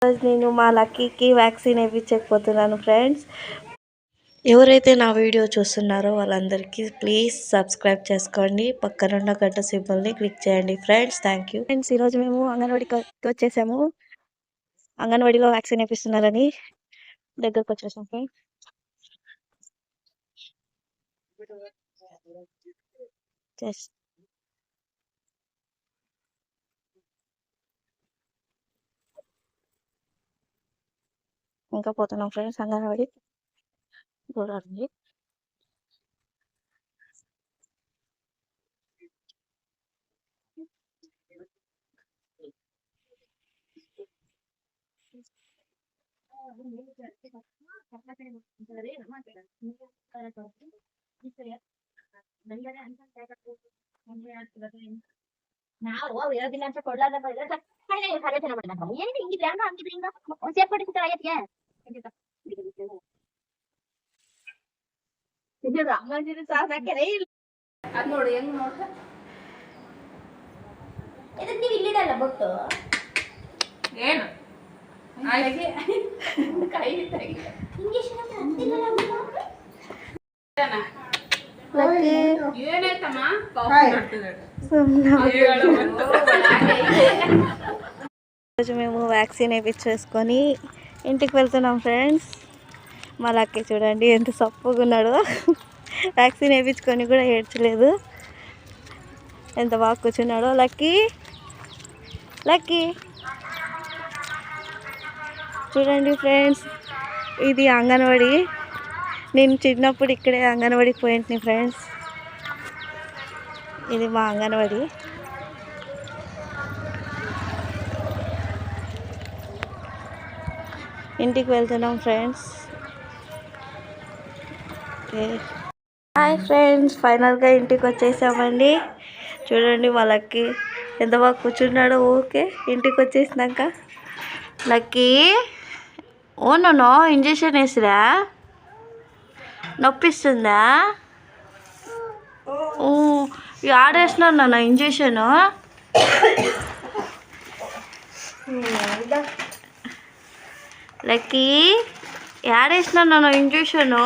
నేను మా లక్కీకి vaccine వేయించకపోతున్నాను friends. ఎవరైతే నా వీడియో చూస్తున్నారో వాళ్ళందరికీ ప్లీజ్ సబ్స్క్రైబ్ చేసుకోండి, పక్కనున్న గంట సింబల్ని క్లిక్ చేయండి ఫ్రెండ్స్. Thank you friends. ఈరోజు మేము అంగన్వాడికి వచ్చేసాము. అంగన్వాడిలో వ్యాక్సిన్ వేపిస్తున్నారని దగ్గరకు వచ్చేసాం ఫ్రెండ్స్. ఇంకా పోతున్నాం ఫ్రెండ్స్ అంగన్వాడి చూడండి. ಅದು ನೋಡಿ ಹೆಂಗ್ ನೋಡ್ತ ಇದಕ್ಕೆ ನೀವು ಇಲ್ಲಿಡಲ್ಲ ಬೊಟ್ಟು ಏನು ಕೈ ಇಂಜೆಕ್ಷನ್ ಏನಾಯ್ತಮ್ಮ రోజు మేము వ్యాక్సిన్ వేయించేసుకొని ఇంటికి వెళ్తున్నాం ఫ్రెండ్స్. మా లక్కీ చూడండి ఎంత సప్పుగా ఉన్నాడో. వ్యాక్సిన్ వేయించుకొని కూడా ఏడ్చలేదు, ఎంత బాగా కూర్చున్నాడో. లక్కీ లక్కీ చూడండి ఫ్రెండ్స్, ఇది అంగన్వాడి. నేను చిన్నప్పుడు ఇక్కడే అంగన్వాడికి పోయింటిని ఫ్రెండ్స్. ఇది మా అంగన్వాడి. ఇంటికి వెళ్తున్నాం ఫ్రెండ్స్. హాయ్ ఫ్రెండ్స్, ఫైనల్గా ఇంటికి వచ్చేసామండి. చూడండి మా లక్కీ ఎంత బాగా కూర్చున్నాడో. ఓకే, ఇంటికి వచ్చేసినాక లక్కీ ఓనో ఇంజెక్షన్ వేసిరా, నొప్పిస్తుందా? ఆడేసినాను నాన్న ఇంజెక్షను. లక్కీ ఆడేసినాను నాన్న ఇంజెక్షను.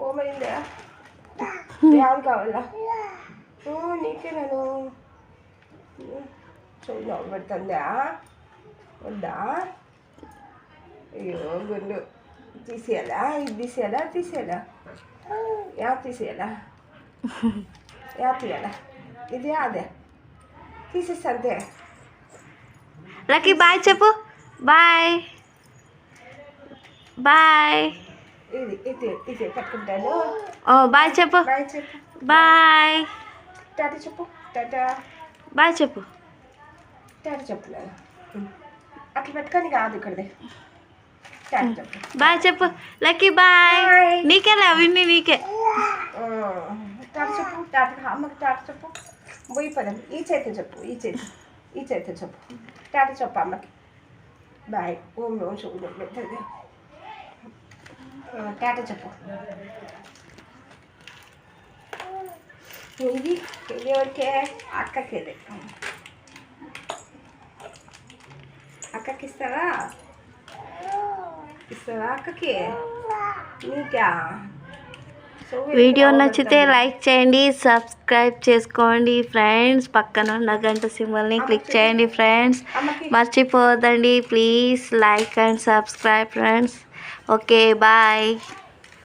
ఓమైందా? యాది కావాలా నీకే? నేను చూడు పెడుతుందా? వద్దా? అయ్యో గుండు తీసేయాలా? ఇది తీసేయాలా? తీసేయాలా? తీసేయాలా? తీయాలా? ఇది అదే తీసేస్తా అంతే. లక్కీ బాయ్ చెప్పు. Bye bye. ఇది ఇది ఇది పట్టుకుంటాను. బాయ్ చెప్పు. బాయ్ చెప్పు. బాయ్. టాటా చెప్పు. టాటా. బాయ్ చెప్పు. టాటా చెప్పు. అట్లా పెట్టుకొని కాదు ఇక్కడది. టాటా చెప్పు. బాయ్ చెప్పు లక్కీ. బాయ్. నీకేలా విన్ని నీకే. టాటా చెప్పు. టాటా అమ్మకి టాటా చెప్పు. పోయి పదం. ఈ చేతి చెప్పు. ఈ చేతి చెప్పు. టాటా చెప్పు అమ్మకి. బాయ్. ఓం ఓం చూడు పెద్దది. టాటా చెప్పు. ఇది ఎవరికే? అక్కకి. అక్కకి ఇస్తావా? అక్కకి నీకా? వీడియో నచ్చితే లైక్ చేయండి, సబ్స్క్రైబ్ చేసుకోండి ఫ్రెండ్స్. పక్కన ఉన్న గంట సింబల్ని క్లిక్ చేయండి ఫ్రెండ్స్. మర్చిపోవద్దండి please. Like and subscribe friends. Okay bye.